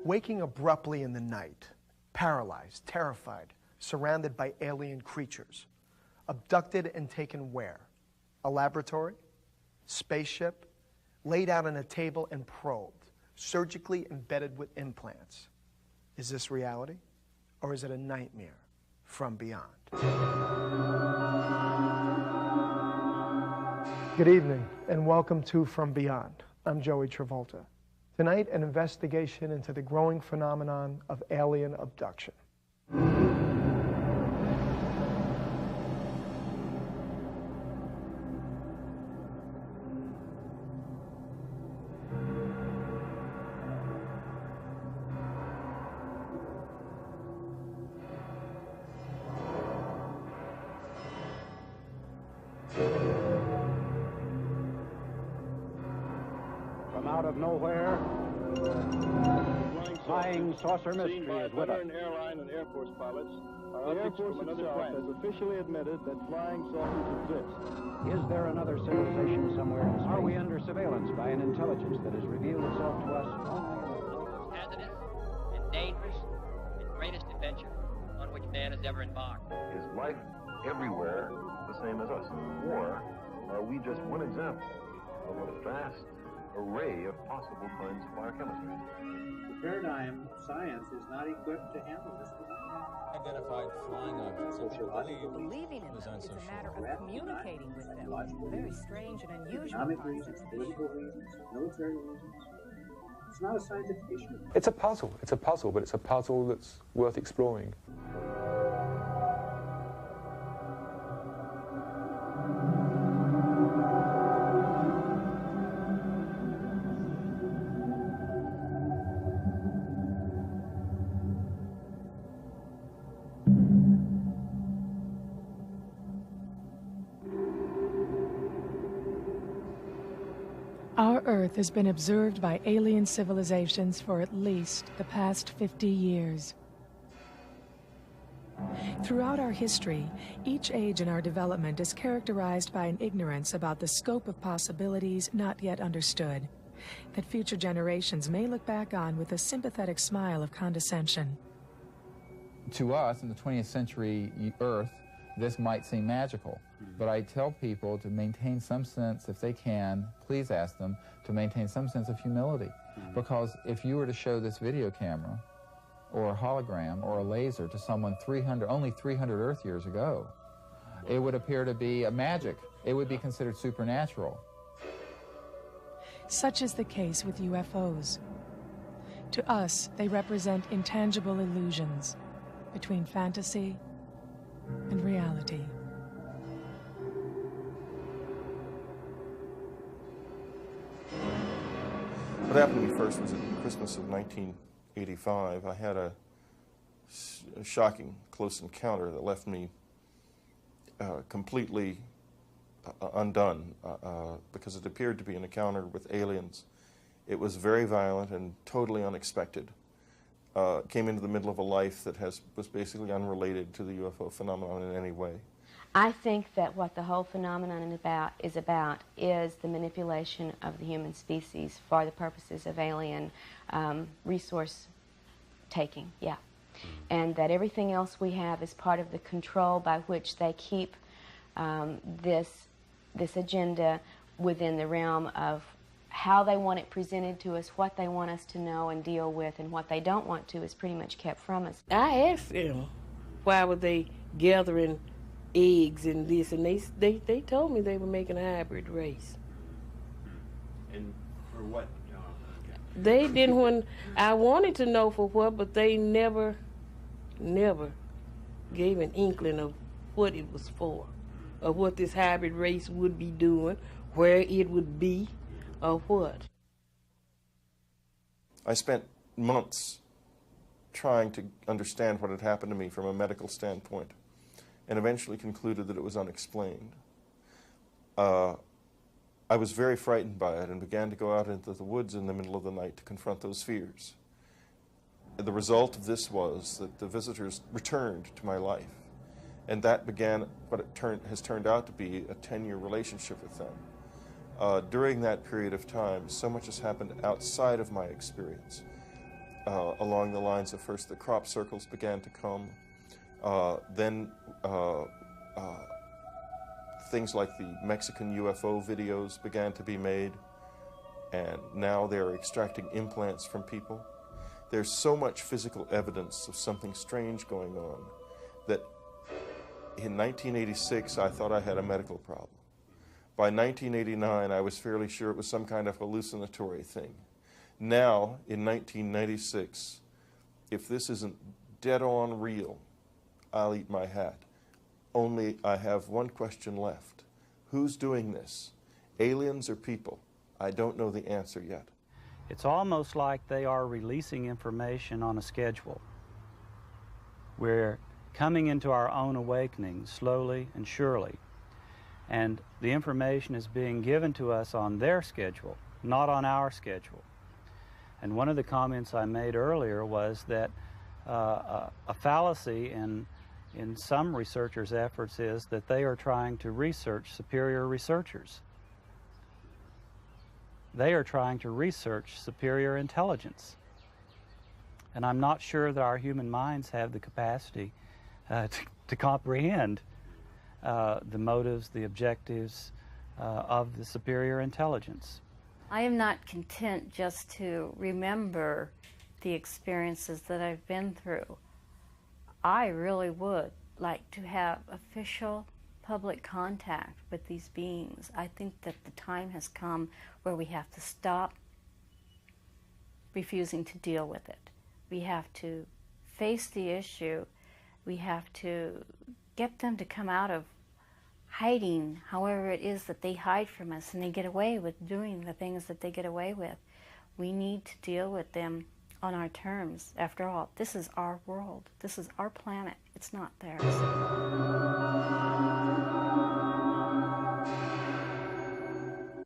Waking abruptly in the night, paralyzed, terrified, surrounded by alien creatures. Abducted and taken where? A laboratory? Spaceship? Laid out on a table and probed, surgically embedded with implants. Is this reality? Or is it a nightmare from beyond? Good evening, and welcome to From Beyond. I'm Joey Travolta. Tonight, an investigation into the growing phenomenon of alien abduction. Out of nowhere, flying saucer mystery is with us. Airline and Air Force pilots. The Air Force itself has officially admitted that flying saucers exist. Is there another civilization somewhere in space? Are we under surveillance by an intelligence that has revealed itself to us only? Hazardous and dangerous and greatest adventure on which man has ever embarked. Is life everywhere the same as us? Or are we just one example of a vast array of possible kinds of biochemistry? The paradigm of science is not equipped to handle this. Identified flying objects that you believing in them is a matter of communicating with them. Very strange and unusual. Economic reasons, political reasons, military reasons. It's not a scientific issue. It's a puzzle, but it's a puzzle that's worth exploring. Our Earth has been observed by alien civilizations for at least the past 50 years. Throughout our history, each age in our development is characterized by an ignorance about the scope of possibilities not yet understood, that future generations may look back on with a sympathetic smile of condescension. To us, in the 20th century Earth, this might seem magical, but I tell people to maintain some sense, if they can, please ask them to maintain some sense of humility. Because if you were to show this video camera, or a hologram, or a laser to someone only 300 Earth years ago, it would appear to be a magic. It would be considered supernatural. Such is the case with UFOs. To us, they represent intangible illusions between fantasy and reality. What happened to me first was at Christmas of 1985. I had a shocking close encounter that left me completely undone because it appeared to be an encounter with aliens. It was very violent and totally unexpected. Came into the middle of a life that was basically unrelated to the UFO phenomenon in any way. I think that what the whole phenomenon is about is the manipulation of the human species for the purposes of alien resource taking, yeah. And that everything else we have is part of the control by which they keep this agenda within the realm of how they want it presented to us, what they want us to know and deal with, and what they don't want to is pretty much kept from us. I asked them why were they gathering eggs and this, and they told me they were making a hybrid race. And for what? They didn't when I wanted to know for what, but they never gave an inkling of what it was for, of what this hybrid race would be doing, where it would be, or what. I spent months trying to understand what had happened to me from a medical standpoint, and eventually concluded that it was unexplained. I was very frightened by it and began to go out into the woods in the middle of the night to confront those fears. The result of this was that the visitors returned to my life, and that began what has turned out to be a 10-year relationship with them. During that period of time, so much has happened outside of my experience. along the lines of first the crop circles began to come, then things like the Mexican UFO videos began to be made, and now they're extracting implants from people. There's so much physical evidence of something strange going on that in 1986 I thought I had a medical problem. By 1989 I was fairly sure it was some kind of hallucinatory thing. Now, in 1996, if this isn't dead on real, I'll eat my hat. Only I have one question left. Who's doing this? Aliens or people? I don't know the answer yet. It's almost like they are releasing information on a schedule. We're coming into our own awakening slowly and surely. And the information is being given to us on their schedule, not on our schedule. And one of the comments I made earlier was that a fallacy in some researchers' efforts is that they are trying to research superior researchers. They are trying to research superior intelligence. And I'm not sure that our human minds have the capacity to comprehend the motives, the objectives of the superior intelligence. I am not content just to remember the experiences that I've been through. I really would like to have official public contact with these beings. I think that the time has come where we have to stop refusing to deal with it. We have to face the issue. We have to get them to come out of hiding, however it is that they hide from us and they get away with doing the things that they get away with. We need to deal with them on our terms. After all, this is our world. This is our planet. It's not theirs.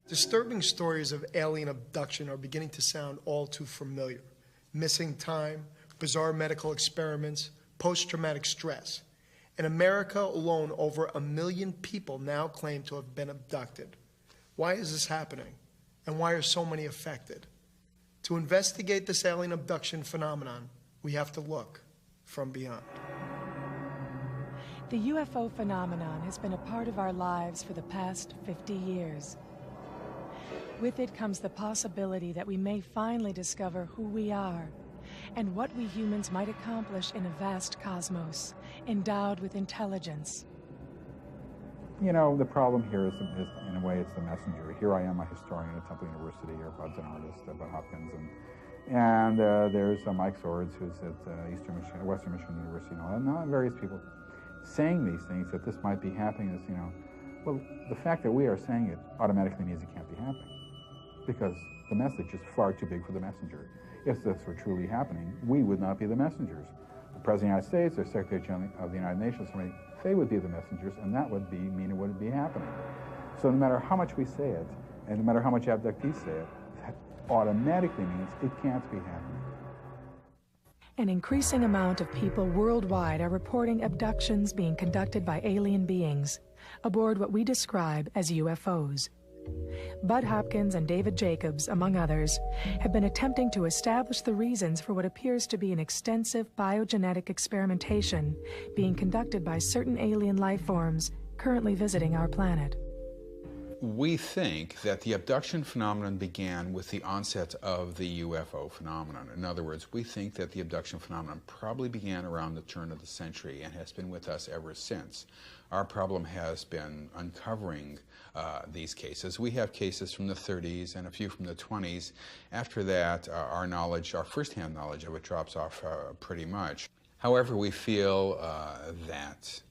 Disturbing stories of alien abduction are beginning to sound all too familiar. Missing time, bizarre medical experiments, post-traumatic stress. In America alone, over 1 million people now claim to have been abducted. Why is this happening? And why are so many affected? To investigate this alien abduction phenomenon, we have to look from beyond. The UFO phenomenon has been a part of our lives for the past 50 years. With it comes the possibility that we may finally discover who we are and what we humans might accomplish in a vast cosmos, endowed with intelligence. You know, the problem here is in a way, it's the messenger. Here I am, a historian at Temple University, or Bud's an artist at Bud Hopkins, and there's Mike Swords, who's at Western Michigan University, and various people saying these things, that this might be happening. Is, well, the fact that we are saying it automatically means it can't be happening, because the message is far too big for the messenger. If this were truly happening, we would not be the messengers. The President of the United States or Secretary General of the United Nations, they would be the messengers, and that would mean it wouldn't be happening. So no matter how much we say it, and no matter how much abductees say it, that automatically means it can't be happening. An increasing amount of people worldwide are reporting abductions being conducted by alien beings aboard what we describe as UFOs. Bud Hopkins and David Jacobs, among others, have been attempting to establish the reasons for what appears to be an extensive biogenetic experimentation being conducted by certain alien life forms currently visiting our planet. We think that the abduction phenomenon began with the onset of the UFO phenomenon. In other words, we think that the abduction phenomenon probably began around the turn of the century and has been with us ever since. Our problem has been uncovering these cases. We have cases from the 30s and a few from the 20s. After that, our first-hand knowledge of it drops off pretty much. However, we feel that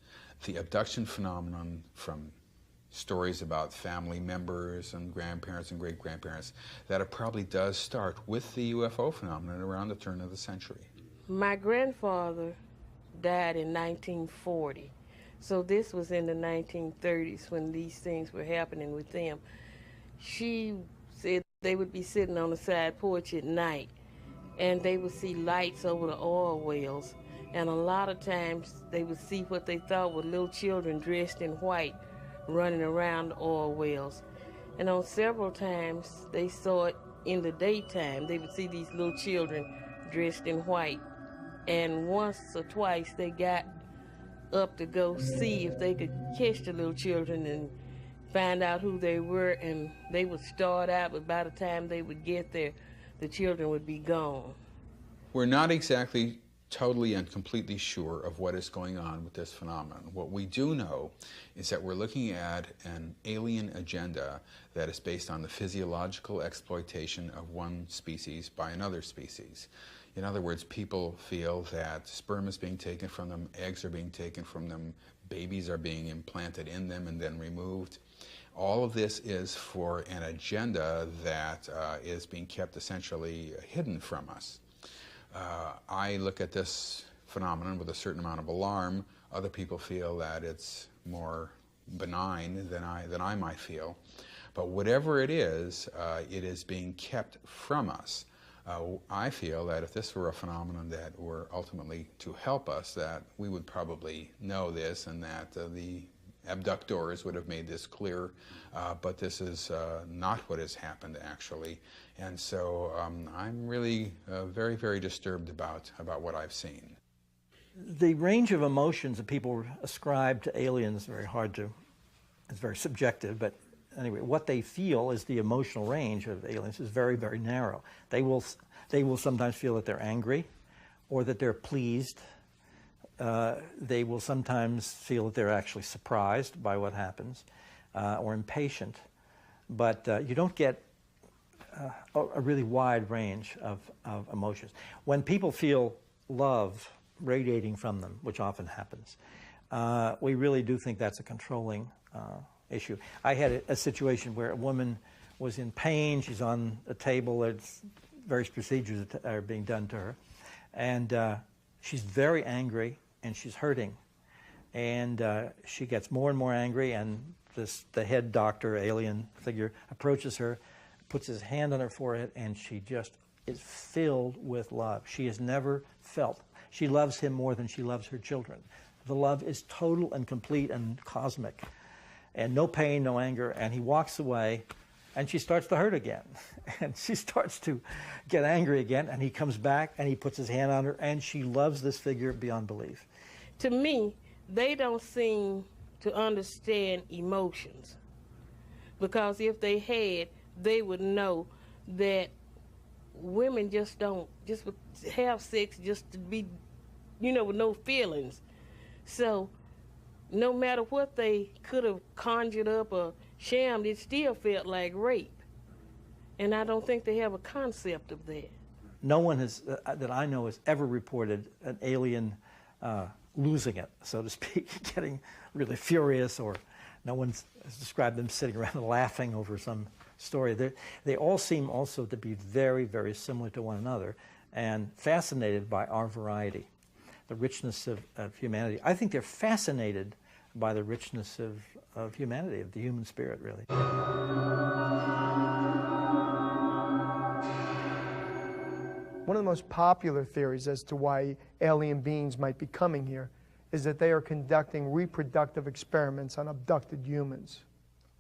the abduction phenomenon, from stories about family members and grandparents and great-grandparents, that it probably does start with the UFO phenomenon around the turn of the century. My grandfather died in 1940. So this was in the 1930s when these things were happening with them. She said they would be sitting on the side porch at night and they would see lights over the oil wells, and a lot of times they would see what they thought were little children dressed in white running around the oil wells. And on several times they saw it in the daytime. They would see these little children dressed in white. And once or twice they got up to go see if they could catch the little children and find out who they were, and they would start out, but by the time they would get there, the children would be gone. We're not exactly totally and completely sure of what is going on with this phenomenon. What we do know is that we're looking at an alien agenda that is based on the physiological exploitation of one species by another species. In other words, people feel that sperm is being taken from them, eggs are being taken from them, babies are being implanted in them and then removed. All of this is for an agenda that is being kept essentially hidden from us. I look at this phenomenon with a certain amount of alarm. Other people feel that it's more benign than I might feel. But whatever it is being kept from us. I feel that if this were a phenomenon that were ultimately to help us, that we would probably know this and that the abductors would have made this clear, but this is not what has happened actually. And so I'm really very, very disturbed about what I've seen. The range of emotions that people ascribe to aliens is very subjective, but anyway, what they feel is the emotional range of aliens is very, very narrow. They will sometimes feel that they're angry or that they're pleased. They will sometimes feel that they're actually surprised by what happens or impatient. But you don't get a really wide range of emotions. When people feel love radiating from them, which often happens, we really do think that's a controlling issue. I had a situation where a woman was in pain. She's on a table. There's various procedures that are being done to her. And she's very angry and she's hurting. And she gets more and more angry, and the head doctor, alien figure, approaches her, puts his hand on her forehead, and she just is filled with love. She has never felt. She loves him more than she loves her children. The love is total and complete and cosmic. And no pain, no anger, and he walks away, and she starts to hurt again. And she starts to get angry again, and he comes back, and he puts his hand on her, and she loves this figure beyond belief. To me, they don't seem to understand emotions, because if they had, they would know that women just don't have sex just to be, with no feelings. So no matter what they could have conjured up or shammed, it still felt like rape. And I don't think they have a concept of that. No one has, that I know, has ever reported an alien losing it, so to speak, getting really furious, or no one has described them sitting around and laughing over some story. They all seem also to be very, very similar to one another and fascinated by our variety, the richness of humanity. I think they're fascinated by the richness of humanity, of the human spirit, really. One of the most popular theories as to why alien beings might be coming here is that they are conducting reproductive experiments on abducted humans.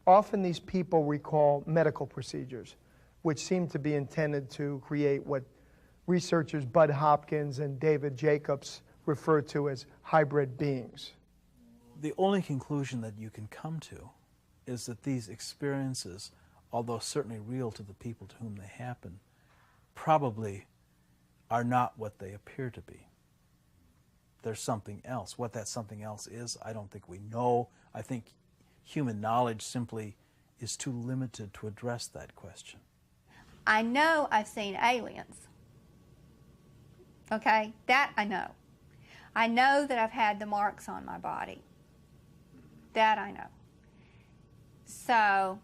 Often these people recall medical procedures, which seem to be intended to create what researchers Bud Hopkins and David Jacobs refer to as hybrid beings. The only conclusion that you can come to is that these experiences, although certainly real to the people to whom they happen, probably are not what they appear to be. There's something else. What that something else is, I don't think we know. I think human knowledge simply is too limited to address that question. I know I've seen aliens. Okay, that I know. I know that I've had the marks on my body. That I know. So,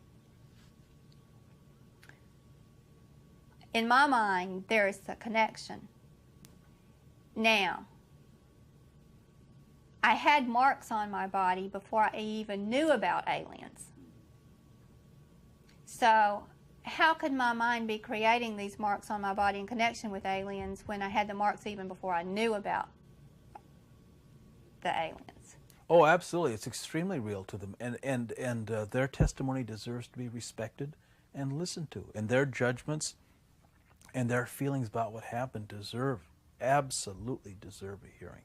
in my mind, there is a connection. Now, I had marks on my body before I even knew about aliens. So, how could my mind be creating these marks on my body in connection with aliens when I had the marks even before I knew about the aliens? Oh, absolutely. It's extremely real to them. And their testimony deserves to be respected and listened to. And their judgments And their feelings about what happened absolutely deserve a hearing.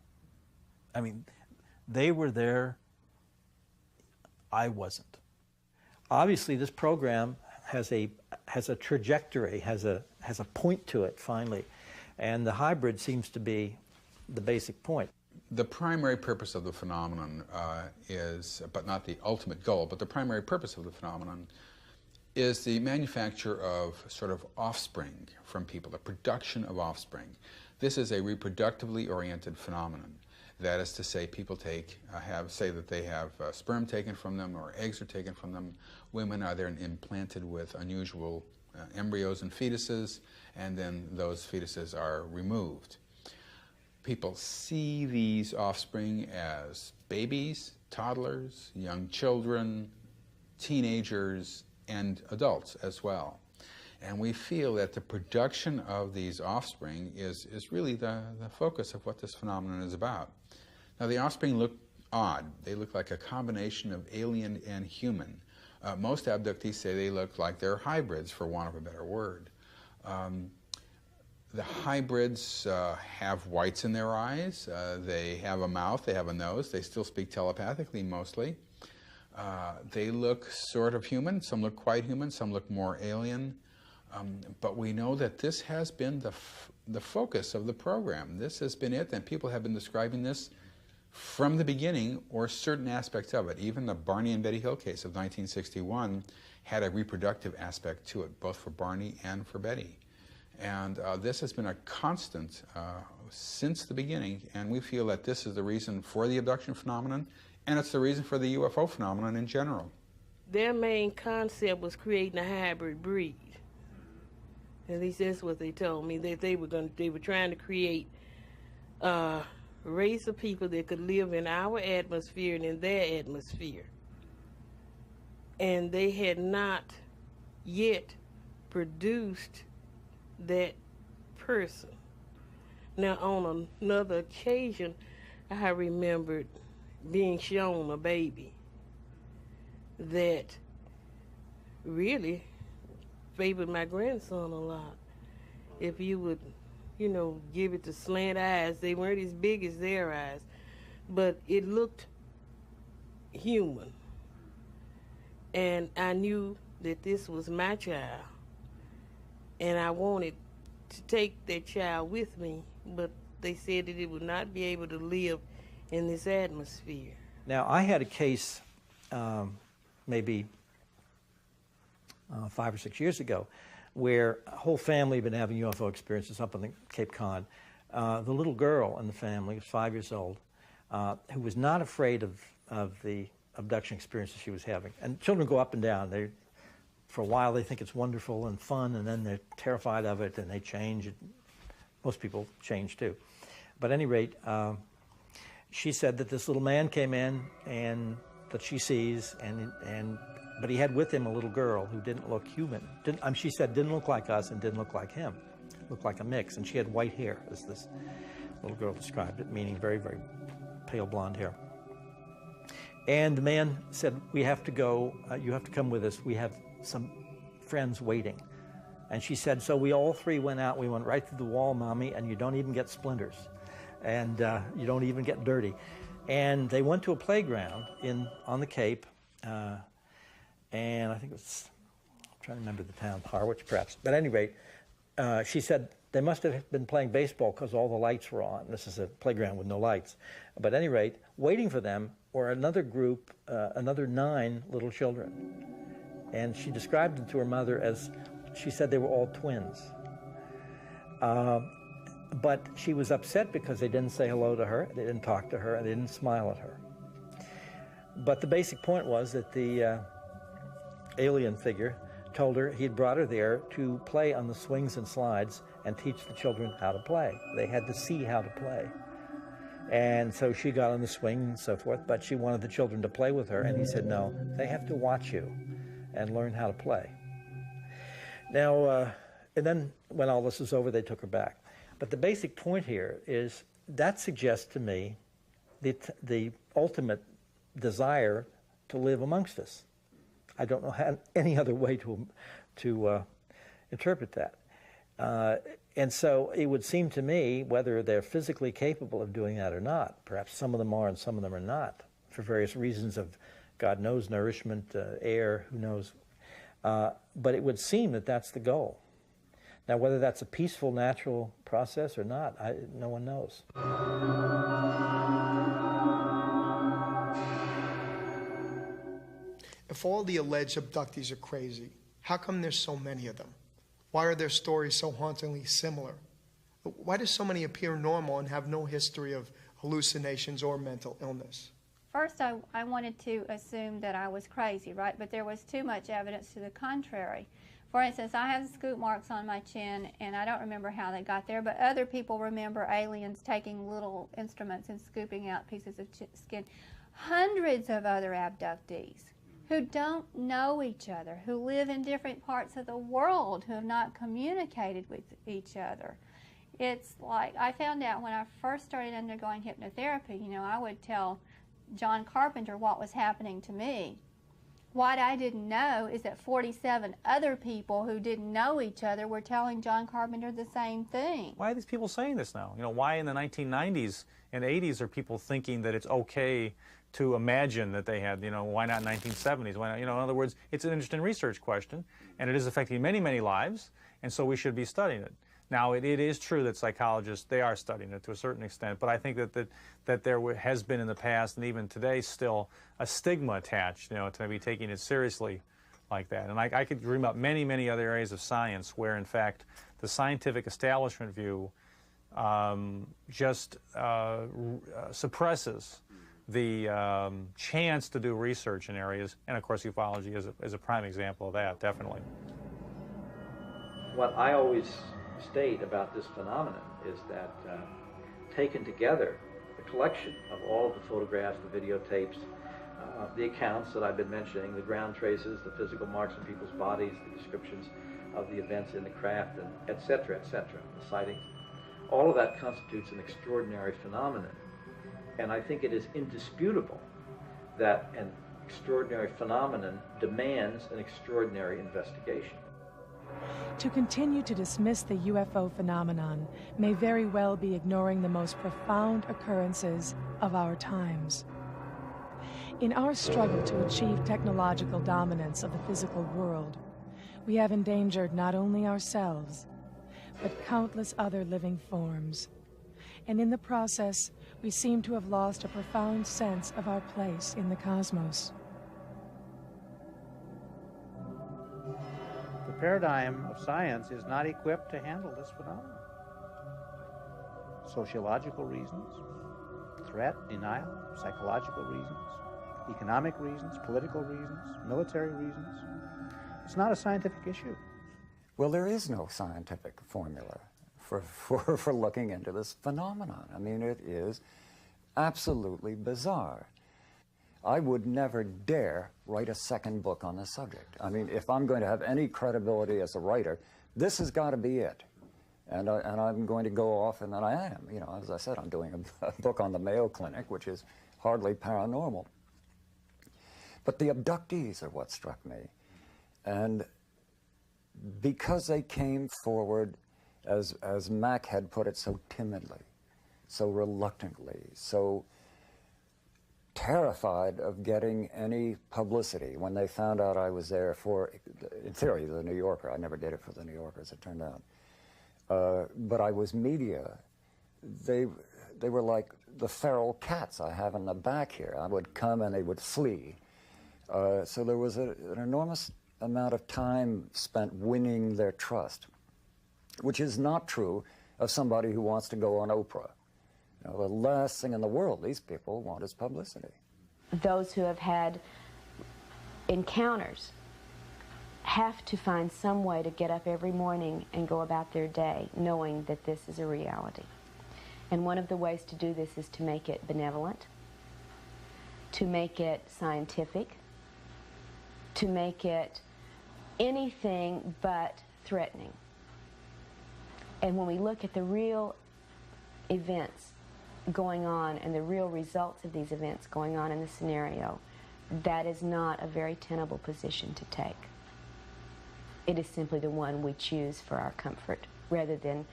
I mean, they were there. I wasn't. Obviously, this program has a trajectory, has a point to it finally, and the hybrid seems to be the basic point. The primary purpose of the phenomenon is, but not the ultimate goal, but the primary purpose of the phenomenon is the manufacture of sort of offspring from people, the production of offspring. This is a reproductively oriented phenomenon. That is to say, people say that they have sperm taken from them or eggs are taken from them. Women are then implanted with unusual embryos and fetuses, and then those fetuses are removed. People see these offspring as babies, toddlers, young children, teenagers, and adults as well. And we feel that the production of these offspring is really the focus of what this phenomenon is about. Now, the offspring look odd. They look like a combination of alien and human. Most abductees say they look like they're hybrids, for want of a better word. The hybrids have whites in their eyes. They have a mouth, they have a nose. They still speak telepathically, mostly. They look sort of human. Some look quite human. Some look more alien. But we know that this has been the focus of the program. This has been it, and people have been describing this from the beginning, or certain aspects of it. Even the Barney and Betty Hill case of 1961 had a reproductive aspect to it, both for Barney and for Betty. And this has been a constant since the beginning, and we feel that this is the reason for the abduction phenomenon, and it's the reason for the UFO phenomenon in general. Their main concept was creating a hybrid breed. At least that's what they told me, that they were trying to create a race of people that could live in our atmosphere and in their atmosphere. And they had not yet produced that person. Now, on another occasion, I remembered being shown a baby that really favored my grandson a lot. If you would, give it the slant eyes, they weren't as big as their eyes, but it looked human. And I knew that this was my child, and I wanted to take that child with me, but they said that it would not be able to live in this atmosphere. Now, I had a case maybe 5 or 6 years ago where a whole family had been having UFO experiences up on the Cape Cod. The little girl in the family was 5 years old, who was not afraid of the abduction experiences she was having. And children go up and down. For a while they think it's wonderful and fun, and then they're terrified of it and they change. Most people change too. But at any rate, she said that this little man came in and that she sees, but he had with him a little girl who didn't look human. She said didn't look like us and didn't look like him. Looked like a mix, and she had white hair, as this little girl described it, meaning very, very pale blonde hair. And the man said, we have to go, you have to come with us. We have some friends waiting. And she said, so we all three went out. We went right through the wall, Mommy, and you don't even get splinters. And you don't even get dirty. And they went to a playground on the Cape, and I think it was, I'm trying to remember the town, Harwich perhaps. But at any rate, she said they must have been playing baseball because all the lights were on. This is a playground with no lights. But at any rate, waiting for them were another group, another 9 little children. And she described them to her mother as, she said they were all twins. But she was upset because they didn't say hello to her, they didn't talk to her, and they didn't smile at her. But the basic point was that the alien figure told her he had brought her there to play on the swings and slides and teach the children how to play. They had to see how to play. And so she got on the swing and so forth, but she wanted the children to play with her, and he said, no, they have to watch you and learn how to play. Now, and then when all this was over, they took her back. But the basic point here is that suggests to me the ultimate desire to live amongst us. I don't know any other way to interpret that. And so it would seem to me, whether they're physically capable of doing that or not, perhaps some of them are and some of them are not, for various reasons of, God knows, nourishment, air, who knows. But it would seem that that's the goal. Now, whether that's a peaceful, natural process or not, no one knows. If all the alleged abductees are crazy, how come there's so many of them? Why are their stories so hauntingly similar? Why do so many appear normal and have no history of hallucinations or mental illness? First, I wanted to assume that I was crazy, right? But there was too much evidence to the contrary. For instance, I have scoop marks on my chin, and I don't remember how they got there, but other people remember aliens taking little instruments and scooping out pieces of skin. Hundreds of other abductees who don't know each other, who live in different parts of the world, who have not communicated with each other. It's like, I found out when I first started undergoing hypnotherapy, you know, I would tell John Carpenter what was happening to me. What I didn't know is that 47 other people who didn't know each other were telling John Carpenter the same thing. Why are these people saying this now? You know, why in the 1990s and 80s are people thinking that it's okay to imagine that they had, you know, why not 1970s? Why not, you know, in other words, it's an interesting research question, and it is affecting many, many lives, and so we should be studying it. Now, it is true that psychologists, they are studying it to a certain extent, but I think that there has been in the past, and even today still, a stigma attached, you know, to be taking it seriously like that. And I could dream up many, many other areas of science where, in fact, the scientific establishment view just suppresses the chance to do research in areas, and of course ufology is a prime example of that, definitely. What I always state about this phenomenon is that taken together, the collection of all of the photographs, the videotapes, the accounts that I've been mentioning, the ground traces, the physical marks on people's bodies, the descriptions of the events in the craft, and et cetera, the sightings, all of that constitutes an extraordinary phenomenon. And I think it is indisputable that an extraordinary phenomenon demands an extraordinary investigation. To continue to dismiss the UFO phenomenon may very well be ignoring the most profound occurrences of our times. In our struggle to achieve technological dominance of the physical world, we have endangered not only ourselves, but countless other living forms. And in the process, we seem to have lost a profound sense of our place in the cosmos. The paradigm of science is not equipped to handle this phenomenon. Sociological reasons, threat, denial, psychological reasons, economic reasons, political reasons, military reasons. It's not a scientific issue. Well, there is no scientific formula for looking into this phenomenon. I mean, it is absolutely bizarre. I would never dare write a second book on the subject. I mean, if I'm going to have any credibility as a writer, this has got to be it. And I'm going to go off, and then I am. You know, as I said, I'm doing a book on the Mayo Clinic, which is hardly paranormal. But the abductees are what struck me. And because they came forward, as Mac had put it, so timidly, so reluctantly, so terrified of getting any publicity when they found out I was there for, in theory, the New Yorker. I never did it for the New Yorker, as it turned out. But I was media. They were like the feral cats I have in the back here. I would come and they would flee. So there was an enormous amount of time spent winning their trust, which is not true of somebody who wants to go on Oprah. You know, the last thing in the world these people want is publicity. Those who have had encounters have to find some way to get up every morning and go about their day knowing that this is a reality. And one of the ways to do this is to make it benevolent, to make it scientific, to make it anything but threatening. And when we look at the real events going on and the real results of these events going on in the scenario, that is not a very tenable position to take. It is simply the one we choose for our comfort. rather than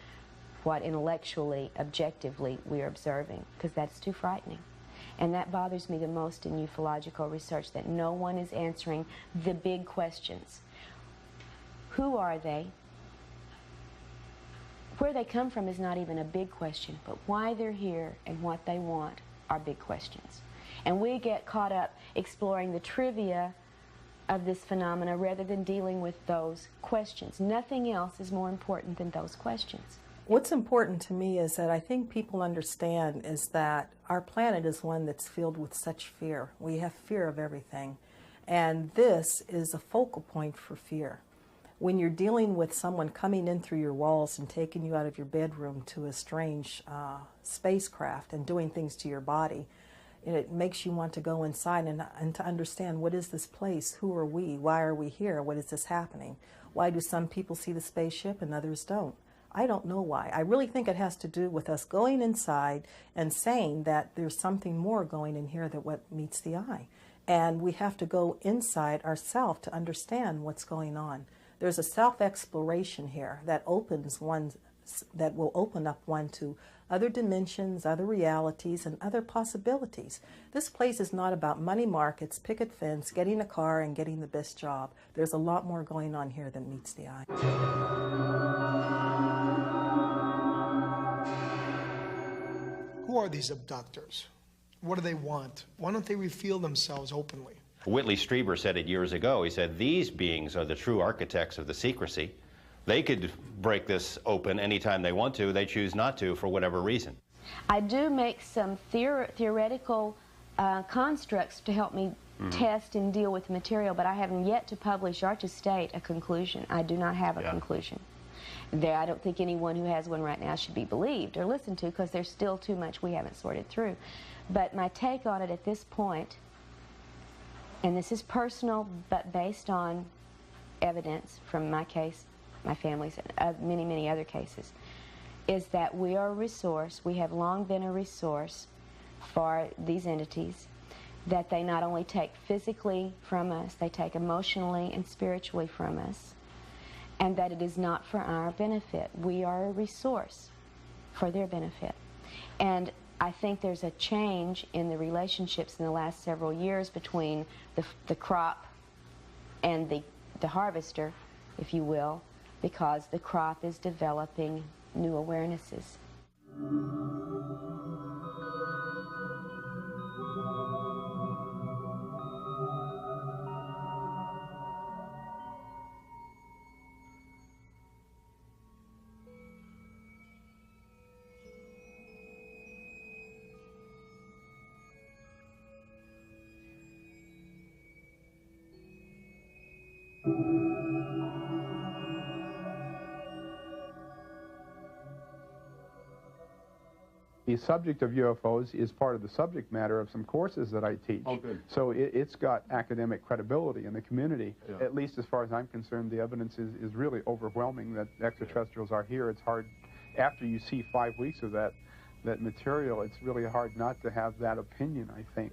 what intellectually, objectively we're observing, because that's too frightening. And that bothers me the most in ufological research, that no one is answering the big questions. Who are they? Where they come from is not even a big question, but why they're here and what they want are big questions. And we get caught up exploring the trivia of this phenomena rather than dealing with those questions. Nothing else is more important than those questions. What's important to me is that I think people understand is that our planet is one that's filled with such fear. We have fear of everything. And this is a focal point for fear. When you're dealing with someone coming in through your walls and taking you out of your bedroom to a strange spacecraft and doing things to your body, it makes you want to go inside and to understand, what is this place? Who are we? Why are we here? What is this happening? Why do some people see the spaceship and others don't? I don't know why. I really think it has to do with us going inside and saying that there's something more going in here than what meets the eye. And we have to go inside ourselves to understand what's going on. There's a self-exploration here that opens one, that will open up one to other dimensions, other realities, and other possibilities. This place is not about money markets, picket fence, getting a car, and getting the best job. There's a lot more going on here than meets the eye. Who are these abductors? What do they want? Why don't they reveal themselves openly? Whitley Strieber said it years ago. He said, these beings are the true architects of the secrecy. They could break this open anytime they want to. They choose not to for whatever reason. I do make some theoretical constructs to help me test and deal with material, but I haven't yet to publish or to state a conclusion. I do not have a conclusion. I don't think anyone who has one right now should be believed or listened to, because there's still too much we haven't sorted through. But my take on it at this point, and this is personal but based on evidence from my case, my family's, many, many other cases, is that we are a resource. We have long been a resource for these entities, that they not only take physically from us, they take emotionally and spiritually from us, and that it is not for our benefit. We are a resource for their benefit. And I think there's a change in the relationships in the last several years between the crop and the harvester, if you will, because the crop is developing new awarenesses. The subject of UFOs is part of the subject matter of some courses that I teach. Oh, good. So it's got academic credibility in the community. Yeah. At least as far as I'm concerned, the evidence is really overwhelming that extraterrestrials are here. It's hard, after you see 5 weeks of that material, it's really hard not to have that opinion, I think.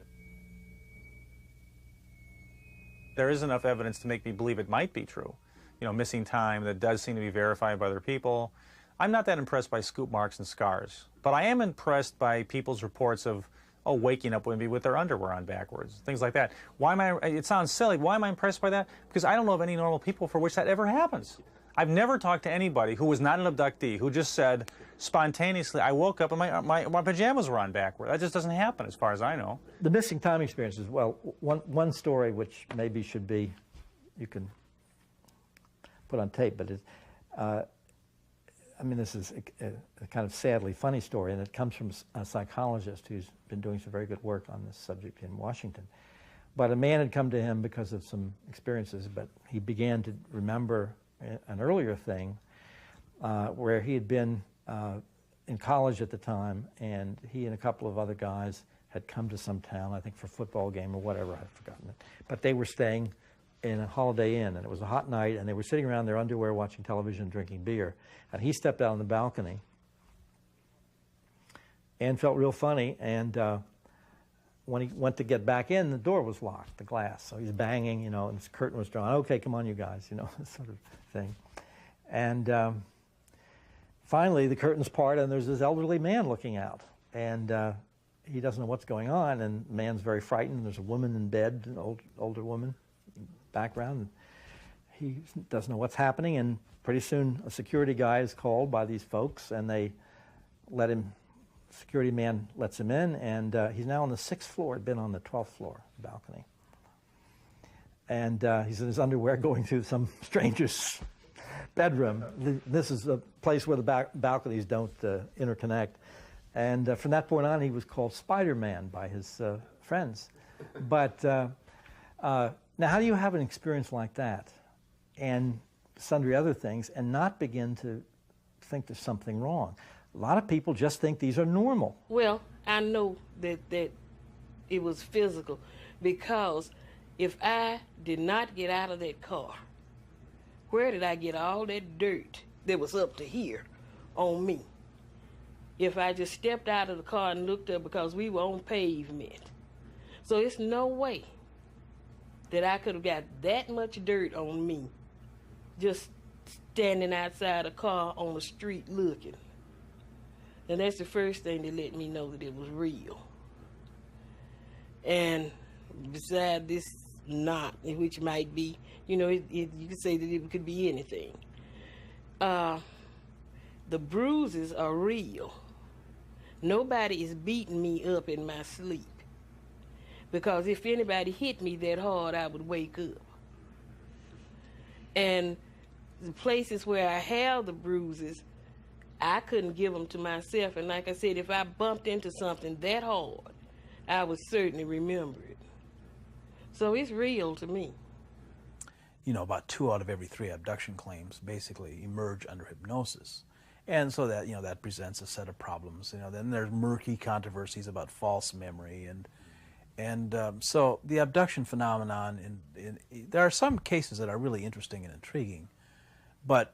There is enough evidence to make me believe it might be true. You know, missing time that does seem to be verified by other people. I'm not that impressed by scoop marks and scars, but I am impressed by people's reports of, oh, waking up maybe with their underwear on backwards, things like that. Why am I, it sounds silly, why am I impressed by that? Because I don't know of any normal people for which that ever happens. I've never talked to anybody who was not an abductee who just said, spontaneously, I woke up and my pajamas were on backward. That just doesn't happen as far as I know. The missing time experiences, well, one story which maybe should be, you can put on tape, but it's, I mean, this is a kind of sadly funny story, and it comes from a psychologist who's been doing some very good work on this subject in Washington. But a man had come to him because of some experiences, but he began to remember an earlier thing where he had been in college at the time, and he and a couple of other guys had come to some town, I think for a football game or whatever, I've forgotten it. But they were staying in a Holiday Inn, and it was a hot night, and they were sitting around in their underwear watching television, drinking beer. And he stepped out on the balcony and felt real funny, and when he went to get back in, the door was locked, the glass. So he's banging, you know, and his curtain was drawn. Okay, come on, you guys, you know, this sort of thing. And finally, the curtains part, and there's this elderly man looking out. And he doesn't know what's going on, and the man's very frightened. There's a woman in bed, an older woman, background. And he doesn't know what's happening, and pretty soon a security guy is called by these folks, and they let him, security man lets him in, and he's now on the 6th floor, had been on the 12th floor balcony. And he's in his underwear going through some stranger's bedroom. This is a place where the balconies don't interconnect. And from that point on, he was called Spider-Man by his friends. But now, how do you have an experience like that and sundry other things and not begin to think there's something wrong? A lot of people just think these are normal. Well, I know that it was physical, because if I did not get out of that car, where did I get all that dirt that was up to here on me? If I just stepped out of the car and looked up, because we were on pavement. So it's no way that I could have got that much dirt on me just standing outside a car on the street looking. And that's the first thing that let me know that it was real. And beside this knot, which might be, you know, you could say that it could be anything. The bruises are real. Nobody is beating me up in my sleep, because if anybody hit me that hard, I would wake up. And the places where I have the bruises, I couldn't give them to myself. And like I said, if I bumped into something that hard, I would certainly remember it. So it's real to me. You know, about 2 out of every 3 abduction claims basically emerge under hypnosis. And so that, you know, that presents a set of problems. You know, then there's murky controversies about false memory, and so the abduction phenomenon. There are some cases that are really interesting and intriguing, but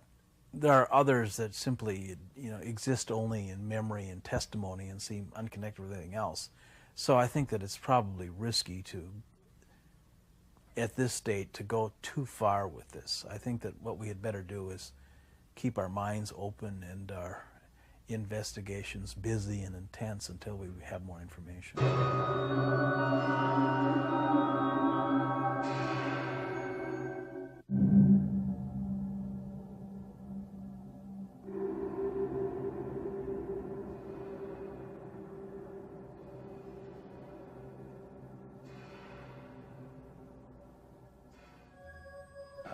there are others that simply, you know, exist only in memory and testimony and seem unconnected with anything else. So I think that it's probably risky to, at this state, to go too far with this. I think that what we had better do is keep our minds open and our investigations busy and intense until we have more information.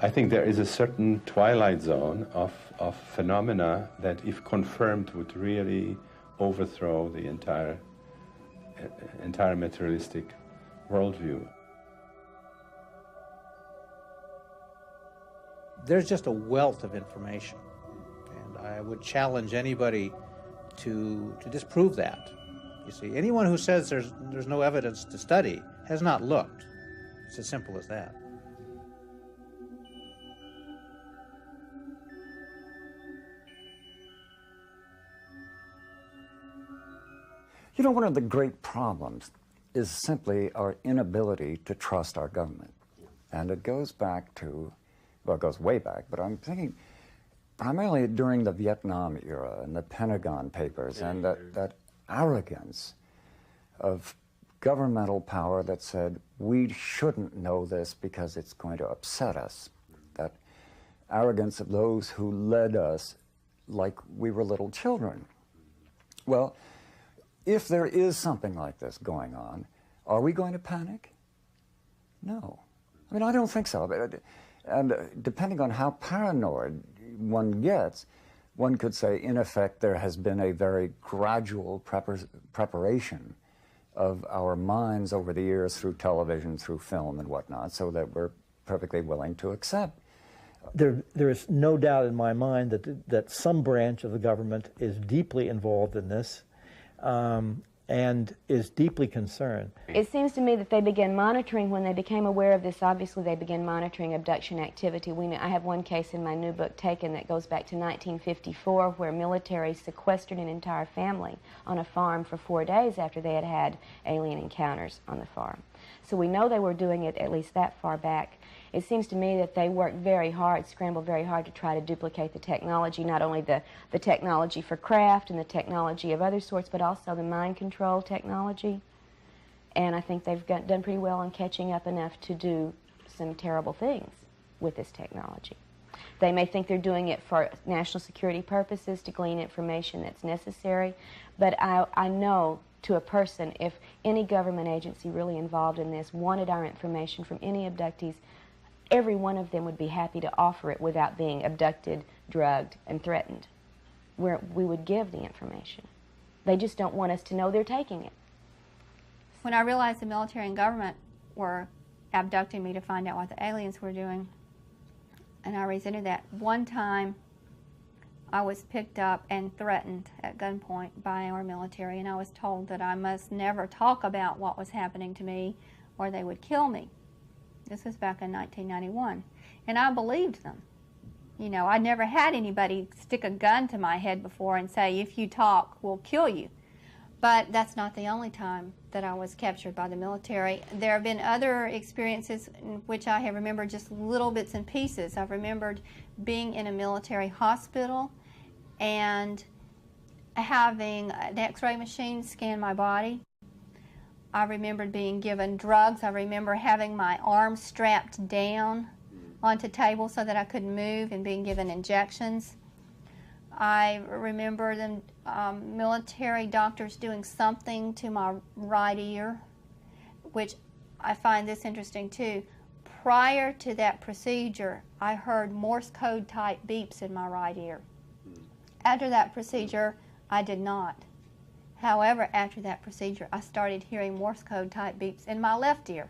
I think there is a certain twilight zone of phenomena that, if confirmed, would really overthrow the entire materialistic worldview. There's just a wealth of information, and I would challenge anybody to disprove that. You see, anyone who says there's no evidence to study has not looked. It's as simple as that. You know, one of the great problems is simply our inability to trust our government. And it goes back to, well, it goes way back, but I'm thinking primarily during the Vietnam era and the Pentagon Papers, and that arrogance of governmental power that said, we shouldn't know this because it's going to upset us. That arrogance of those who led us like we were little children. Well, if there is something like this going on, are we going to panic? No. I mean, I don't think so. And depending on how paranoid one gets, one could say, in effect, there has been a very gradual preparation of our minds over the years through television, through film and whatnot, so that we're perfectly willing to accept. There is no doubt in my mind that some branch of the government is deeply involved in this. And is deeply concerned. It seems to me that they began monitoring when they became aware of this. Obviously, they began monitoring abduction activity. I have one case in my new book, Taken, that goes back to 1954, where military sequestered an entire family on a farm for 4 days after they had had alien encounters on the farm. So we know they were doing it at least that far back. It seems to me that they worked very hard, scrambled very hard to try to duplicate the technology, not only the technology for craft and the technology of other sorts, but also the mind control technology. And I think they've done pretty well in catching up enough to do some terrible things with this technology. They may think they're doing it for national security purposes, to glean information that's necessary, but I know to a person, if any government agency really involved in this wanted our information from any abductees, every one of them would be happy to offer it without being abducted, drugged, and threatened. We would give the information. They just don't want us to know they're taking it. When I realized the military and government were abducting me to find out what the aliens were doing, and I resented that. One time, I was picked up and threatened at gunpoint by our military, and I was told that I must never talk about what was happening to me or they would kill me. This was back in 1991, and I believed them. You know, I'd never had anybody stick a gun to my head before and say, if you talk, we'll kill you. But that's not the only time that I was captured by the military. There have been other experiences in which I have remembered just little bits and pieces. I've remembered being in a military hospital and having an X-ray machine scan my body. I remembered being given drugs. I remember having my arms strapped down onto tables so that I couldn't move and being given injections. I remember them, military doctors doing something to my right ear, which I find this interesting too. Prior to that procedure, I heard Morse code type beeps in my right ear. After that procedure, I did not. However, after that procedure, I started hearing Morse code type beeps in my left ear,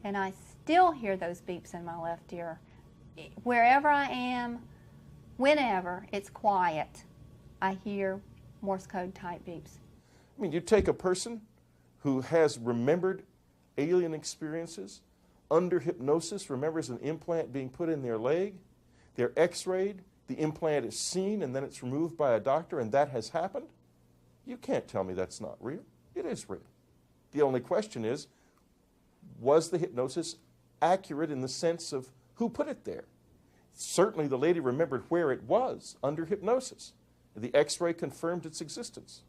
and I still hear those beeps in my left ear. Wherever I am, whenever it's quiet, I hear Morse code type beeps. I mean, you take a person who has remembered alien experiences, under hypnosis, remembers an implant being put in their leg, they're x-rayed, the implant is seen, and then it's removed by a doctor, and that has happened. You can't tell me that's not real. It is real. The only question is, was the hypnosis accurate in the sense of who put it there? Certainly the lady remembered where it was under hypnosis. The x-ray confirmed its existence.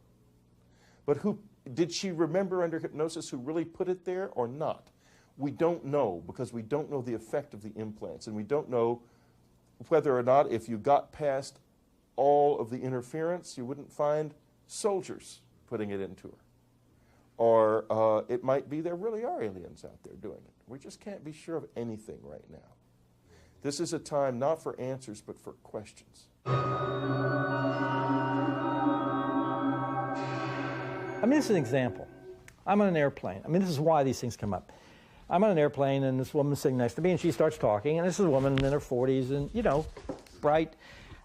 But who did she remember under hypnosis who really put it there or not? We don't know, because we don't know the effect of the implants, and we don't know whether or not if you got past all of the interference, you wouldn't find soldiers putting it into her. Or it might be there really are aliens out there doing it. We just can't be sure of anything right now. This is a time not for answers, but for questions. I mean, this is an example. I'm on an airplane. I mean, this is why these things come up. I'm on an airplane, and this woman's sitting next to me, and she starts talking, and this is a woman in her 40s, and, you know, bright.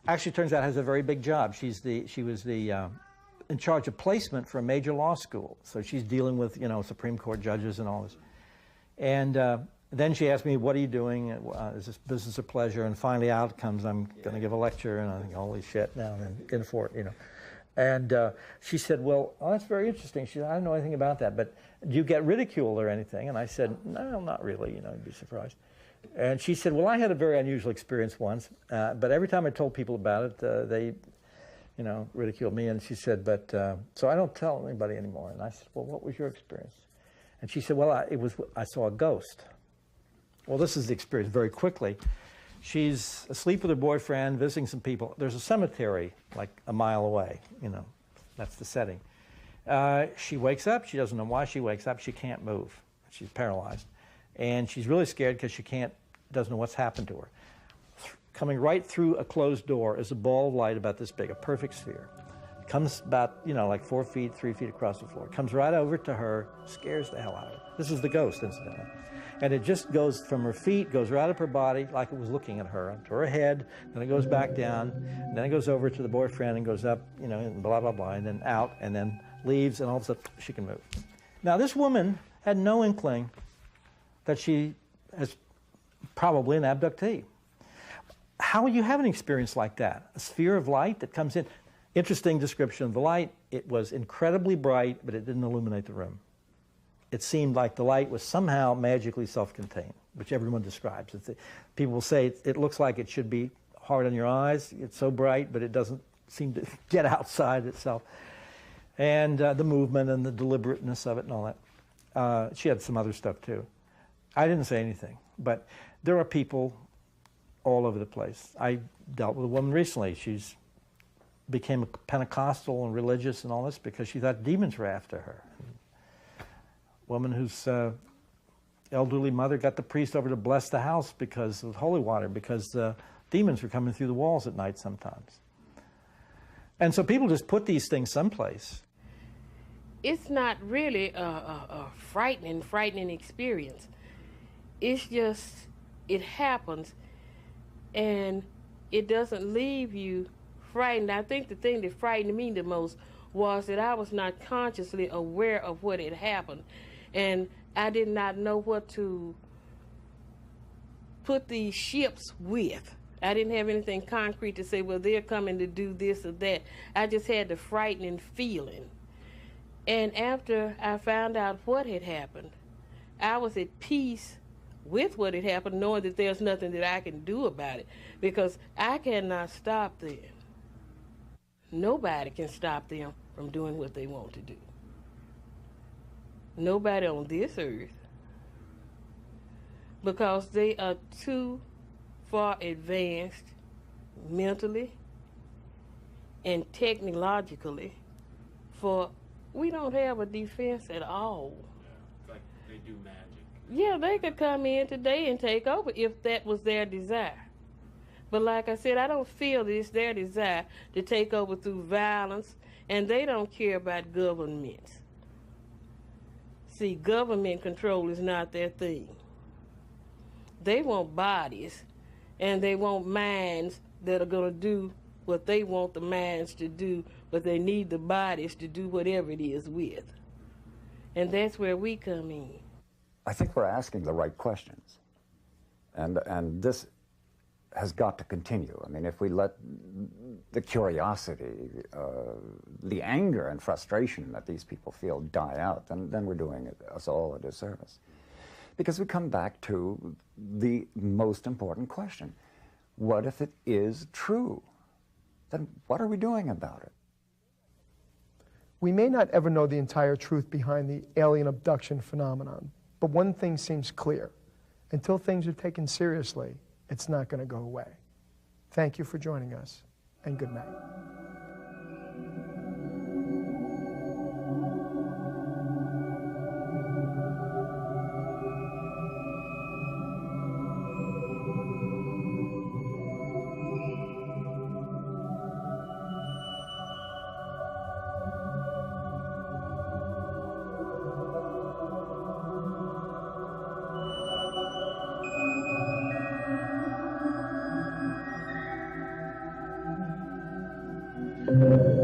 Actually, turns out has a very big job. She was in charge of placement for a major law school. So she's dealing with, you know, Supreme Court judges and all this. And then she asked me, what are you doing? Is this business or pleasure? And finally out comes, I'm going to give a lecture. And I think, holy shit, now I'm in for it, you know. And she said, well, oh, that's very interesting. She said, I don't know anything about that, but do you get ridiculed or anything? And I said, no, not really, you know, you'd be surprised. And she said, well, I had a very unusual experience once, but every time I told people about it, they, you know, ridiculed me. And she said, but, so I don't tell anybody anymore. And I said, well, what was your experience? And she said, well, I saw a ghost. Well, this is the experience very quickly. She's asleep with her boyfriend, visiting some people. There's a cemetery like a mile away, you know, that's the setting. She wakes up, she doesn't know why she wakes up, she can't move. She's paralyzed. And she's really scared because she doesn't know what's happened to her. Coming right through a closed door is a ball of light about this big, a perfect sphere. It comes about, you know, like 4 feet, 3 feet across the floor. It comes right over to her, scares the hell out of her. This is the ghost, incidentally. And it just goes from her feet, goes right up her body like it was looking at her, to her head, then it goes back down, and then it goes over to the boyfriend and goes up, you know, and blah, blah, blah, and then out, and then leaves, and all of a sudden she can move. Now, this woman had no inkling that she is probably an abductee. How would you have an experience like that? A sphere of light that comes in. Interesting description of the light. It was incredibly bright, but it didn't illuminate the room. it seemed like the light was somehow magically self-contained, which everyone describes. People will say it looks like it should be hard on your eyes. It's so bright, but it doesn't seem to get outside itself. And the movement and the deliberateness of it and all that. She had some other stuff too. I didn't say anything, but there are people all over the place. I dealt with a woman recently. She's became a Pentecostal and religious and all this because she thought demons were after her. A woman whose elderly mother got the priest over to bless the house because of holy water, because the demons were coming through the walls at night sometimes. And so people just put these things someplace. It's not really a frightening experience. It's just, it happens, and it doesn't leave you frightened. I think the thing that frightened me the most was that I was not consciously aware of what had happened, and I did not know what to put these ships with. I didn't have anything concrete to say, well, they're coming to do this or that. I just had the frightening feeling. And after I found out what had happened, I was at peace with what had happened, knowing that there's nothing that I can do about it, because I cannot stop them. Nobody can stop them from doing what they want to do. Nobody on this earth, because they are too far advanced mentally and technologically for, we don't have a defense at all. Yeah, like they do magic. Yeah, they could come in today and take over if that was their desire. But like I said, I don't feel that it's their desire to take over through violence, and they don't care about governments. See, government control is not their thing. They want bodies, and they want minds that are going to do what they want the minds to do, but they need the bodies to do whatever it is with. And that's where we come in. I think we're asking the right questions. And this has got to continue. I mean, if we let the curiosity, the anger and frustration that these people feel die out, then we're doing us all a disservice. Because we come back to the most important question. What if it is true? Then what are we doing about it? We may not ever know the entire truth behind the alien abduction phenomenon, but one thing seems clear. Until things are taken seriously, it's not going to go away. Thank you for joining us, and good night. Thank you.